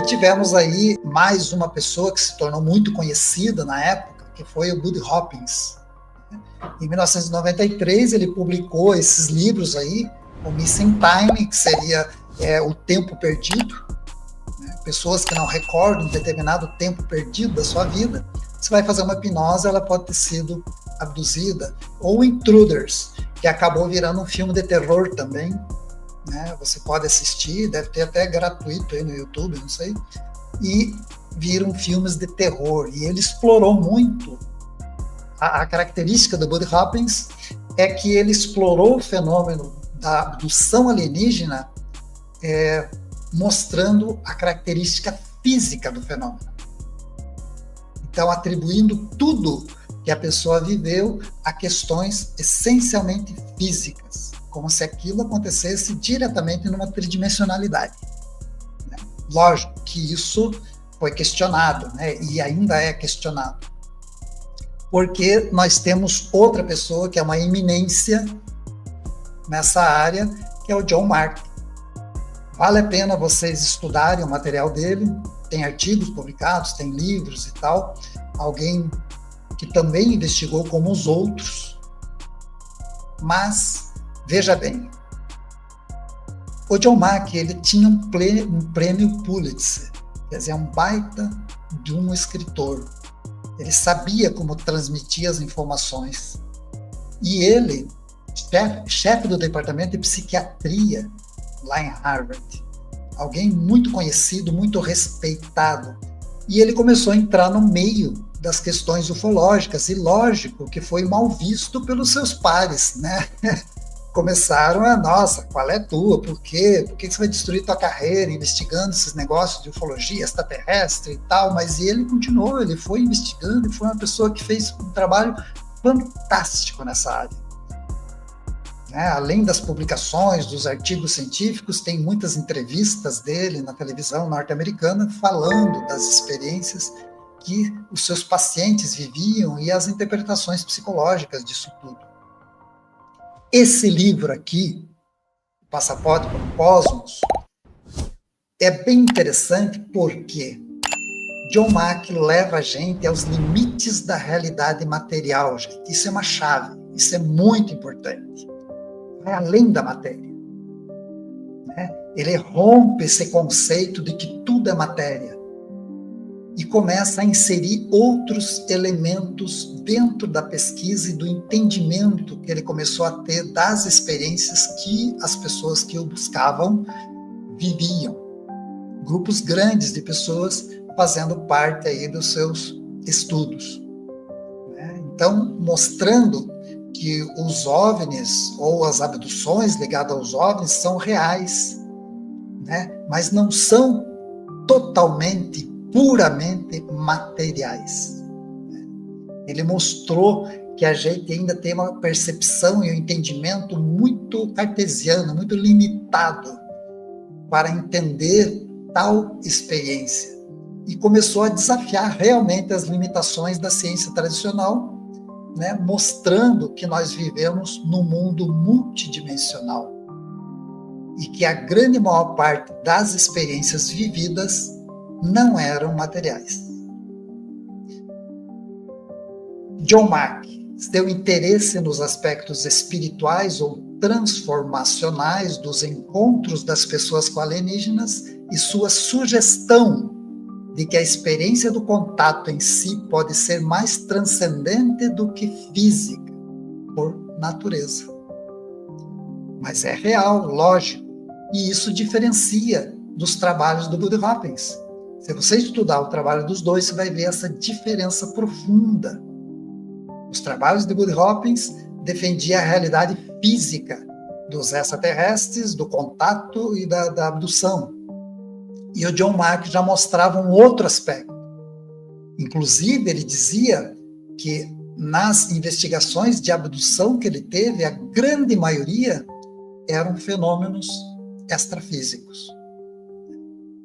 tivemos aí mais uma pessoa que se tornou muito conhecida na época, que foi o Bud Hopkins. Em 1993, ele publicou esses livros aí, o Missing Time, que seria o tempo perdido, né? Pessoas que não recordam um determinado tempo perdido da sua vida. Você vai fazer uma hipnose, ela pode ter sido abduzida. Ou Intruders, que acabou virando um filme de terror também, né? Você pode assistir, deve ter até gratuito aí no YouTube, não sei, e viram filmes de terror. E ele explorou muito. A característica do Bud Hopkins é que ele explorou o fenômeno da abdução alienígena, mostrando a característica física do fenômeno. Então, atribuindo tudo que a pessoa viveu a questões essencialmente físicas, como se aquilo acontecesse diretamente numa tridimensionalidade, né? Lógico que isso foi questionado, né? E ainda é questionado, porque nós temos outra pessoa que é uma eminência nessa área, que é o John Mark. Vale a pena vocês estudarem o material dele, tem artigos publicados, tem livros e tal, alguém que também investigou como os outros, mas, veja bem, o John Mack, ele tinha um prêmio Pulitzer, quer dizer, um baita de um escritor. Ele sabia como transmitir as informações. E ele, chefe do departamento de psiquiatria lá em Harvard, alguém muito conhecido, muito respeitado. E ele começou a entrar no meio das questões ufológicas, e lógico que foi mal visto pelos seus pares, né? Começaram nossa, qual é a tua? Por quê? Por que você vai destruir tua carreira investigando esses negócios de ufologia extraterrestre e tal? Mas ele continuou, ele foi investigando e foi uma pessoa que fez um trabalho fantástico nessa área. Né? Além das publicações, dos artigos científicos, tem muitas entrevistas dele na televisão norte-americana falando das experiências que os seus pacientes viviam e as interpretações psicológicas disso tudo. Esse livro aqui, Passaporte para o Cosmos, é bem interessante porque John Mack leva a gente aos limites da realidade material, gente. Isso é uma chave, isso é muito importante. Vai além da matéria, né? Ele rompe esse conceito de que tudo é matéria e começa a inserir outros elementos dentro da pesquisa e do entendimento que ele começou a ter das experiências que as pessoas que o buscavam viviam. Grupos grandes de pessoas fazendo parte aí dos seus estudos, né? Então, mostrando que os OVNIs ou as abduções ligadas aos OVNIs são reais, né? Mas não são totalmente, puramente materiais. Ele mostrou que a gente ainda tem uma percepção e um entendimento muito cartesiano, muito limitado para entender tal experiência. E começou a desafiar realmente as limitações da ciência tradicional, né, mostrando que nós vivemos num mundo multidimensional e que a grande maior parte das experiências vividas não eram materiais. John Mack, seu interesse nos aspectos espirituais ou transformacionais dos encontros das pessoas com alienígenas e sua sugestão de que a experiência do contato em si pode ser mais transcendente do que física, por natureza. Mas é real, lógico, e isso diferencia dos trabalhos do Bud Hopkins. Se você estudar o trabalho dos dois, você vai ver essa diferença profunda. Os trabalhos de Bud Hopkins defendiam a realidade física dos extraterrestres, do contato e da abdução. E o John Mack já mostrava um outro aspecto. Inclusive, ele dizia que nas investigações de abdução que ele teve, a grande maioria eram fenômenos extrafísicos.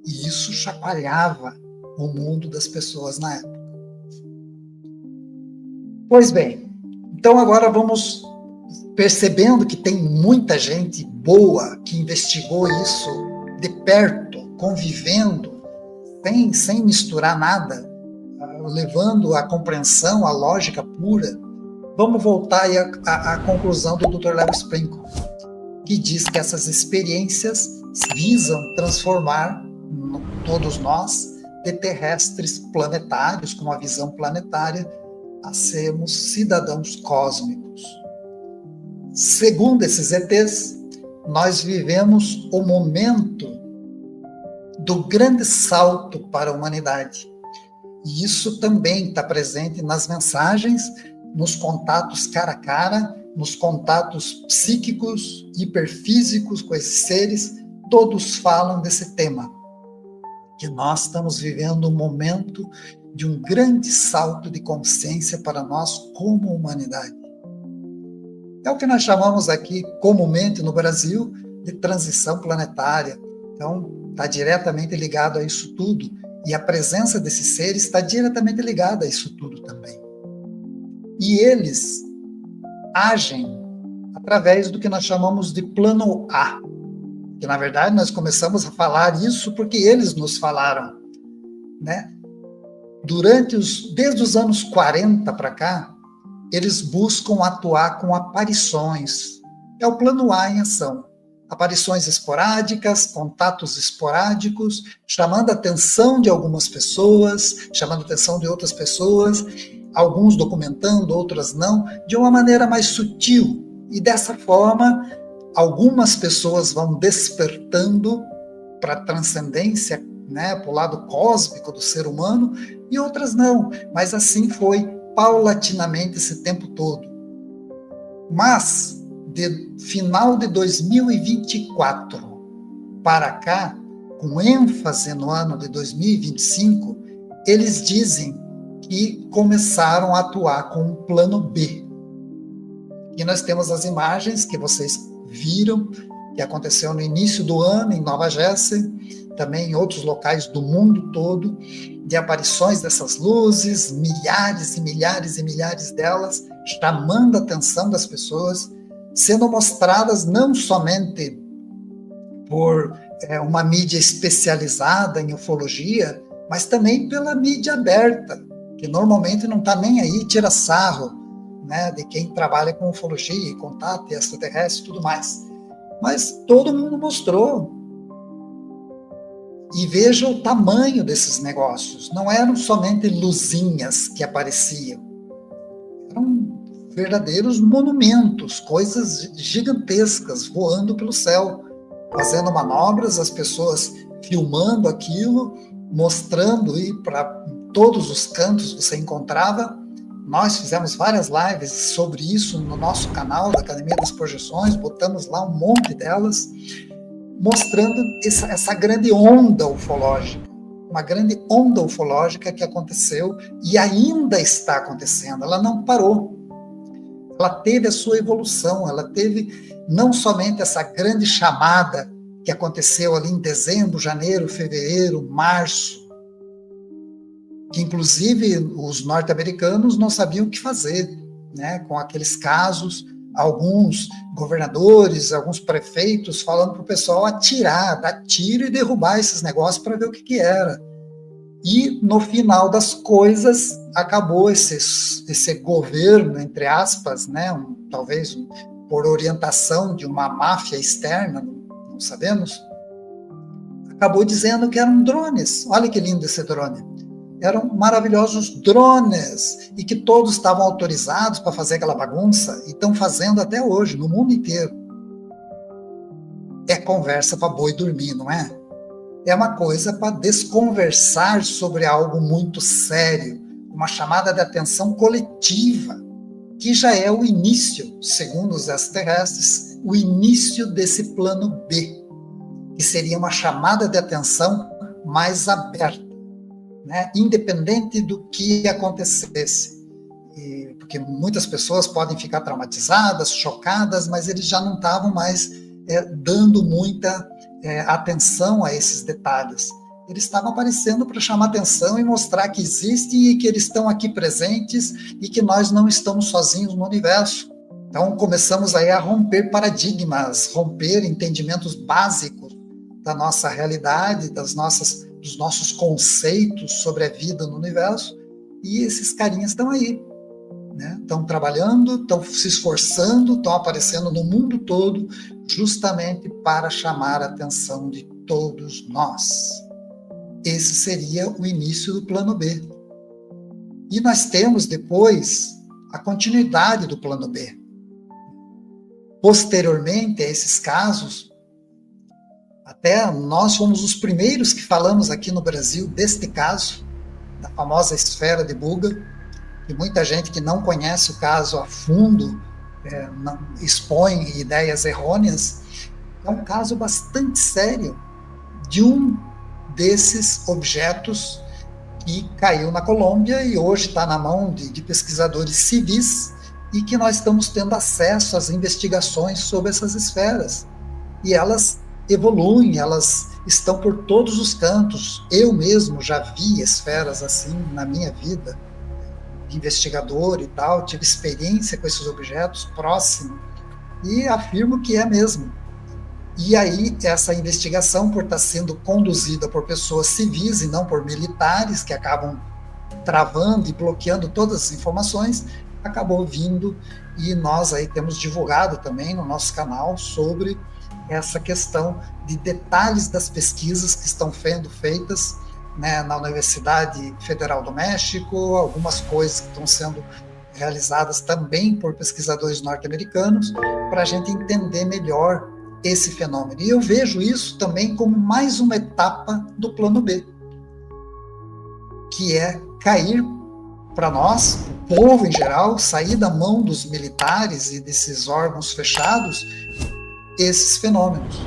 E isso chacoalhava o mundo das pessoas na época. Pois bem, então agora vamos percebendo que tem muita gente boa que investigou isso de perto, convivendo, sem misturar nada, levando a compreensão, a lógica pura, vamos voltar aí à conclusão do Dr. Léo Sprinkel, que diz que essas experiências visam transformar todos nós, de terrestres planetários, com uma visão planetária, a sermos cidadãos cósmicos. Segundo esses ETs, nós vivemos o momento do grande salto para a humanidade. E isso também está presente nas mensagens, nos contatos cara a cara, nos contatos psíquicos, hiperfísicos com esses seres, todos falam desse tema, que nós estamos vivendo um momento de um grande salto de consciência para nós como humanidade. É o que nós chamamos aqui, comumente no Brasil, de transição planetária. Então, está diretamente ligado a isso tudo, e a presença desses seres está diretamente ligada a isso tudo também. E eles agem através do que nós chamamos de plano A, que na verdade nós começamos a falar isso porque eles nos falaram, né? Desde os anos 40 para cá, eles buscam atuar com aparições. É o plano A em ação. Aparições esporádicas, contatos esporádicos, chamando a atenção de algumas pessoas, chamando a atenção de outras pessoas, alguns documentando, outras não, de uma maneira mais sutil. E dessa forma, algumas pessoas vão despertando para a transcendência, né, para o lado cósmico do ser humano, e outras não. Mas assim foi paulatinamente esse tempo todo. Mas, de final de 2024 para cá, com ênfase no ano de 2025, eles dizem que começaram a atuar com um plano B. E nós temos as imagens que vocês viram, que aconteceu no início do ano em Nova Jersey, também em outros locais do mundo todo, de aparições dessas luzes, milhares e milhares e milhares delas, chamando a atenção das pessoas, sendo mostradas não somente por uma mídia especializada em ufologia, mas também pela mídia aberta, que normalmente não está nem aí, tira sarro, né, de quem trabalha com ufologia, contato extraterrestre e tudo mais. Mas todo mundo mostrou. E veja o tamanho desses negócios. Não eram somente luzinhas que apareciam. Eram verdadeiros monumentos, coisas gigantescas voando pelo céu, fazendo manobras, as pessoas filmando aquilo, mostrando, e para todos os cantos você encontrava. Nós fizemos várias lives sobre isso no nosso canal da Academia das Projeções, botamos lá um monte delas, mostrando essa grande onda ufológica, uma grande onda ufológica que aconteceu e ainda está acontecendo. Ela não parou, ela teve a sua evolução, ela teve não somente essa grande chamada que aconteceu ali em dezembro, janeiro, fevereiro, março, que inclusive os norte-americanos não sabiam o que fazer, né, com aqueles casos, alguns governadores, alguns prefeitos falando para o pessoal atirar, dar tiro e derrubar esses negócios para ver o que era. E no final das coisas acabou esse governo, entre aspas, né, talvez por orientação de uma máfia externa, não sabemos, acabou dizendo que eram drones. Olha que lindo esse drone. Eram maravilhosos drones e que todos estavam autorizados para fazer aquela bagunça e estão fazendo até hoje, no mundo inteiro. É conversa para boi dormir, não é? É uma coisa para desconversar sobre algo muito sério, uma chamada de atenção coletiva, que já é o início, segundo os extraterrestres, o início desse plano B, que seria uma chamada de atenção mais aberta, né, independente do que acontecesse, porque muitas pessoas podem ficar traumatizadas, chocadas, mas eles já não estavam mais dando muita atenção a esses detalhes. Eles estavam aparecendo para chamar atenção e mostrar que existem e que eles estão aqui presentes e que nós não estamos sozinhos no universo. Então começamos aí a romper paradigmas, romper entendimentos básicos da nossa realidade, das nossas dos nossos conceitos sobre a vida no universo, e esses carinhas estão aí, né? Estão trabalhando, estão se esforçando, estão aparecendo no mundo todo, justamente para chamar a atenção de todos nós. Esse seria o início do plano B. E nós temos depois a continuidade do plano B. Posteriormente a esses casos, até nós fomos os primeiros que falamos aqui no Brasil deste caso, da famosa esfera de Buga, que muita gente que não conhece o caso a fundo expõe ideias errôneas. É um caso bastante sério de um desses objetos que caiu na Colômbia e hoje está na mão de pesquisadores civis, e que nós estamos tendo acesso às investigações sobre essas esferas. E elas evoluem, elas estão por todos os cantos. Eu mesmo já vi esferas assim na minha vida, investigador e tal, tive experiência com esses objetos próximo, e afirmo que é mesmo. E aí, essa investigação, por estar sendo conduzida por pessoas civis e não por militares, que acabam travando e bloqueando todas as informações, acabou vindo, e nós aí temos divulgado também no nosso canal sobre essa questão de detalhes das pesquisas que estão sendo feitas, né, na Universidade Federal do México, algumas coisas que estão sendo realizadas também por pesquisadores norte-americanos, para a gente entender melhor esse fenômeno. E eu vejo isso também como mais uma etapa do plano B, que é cair para nós, o povo em geral, sair da mão dos militares e desses órgãos fechados, esses fenômenos.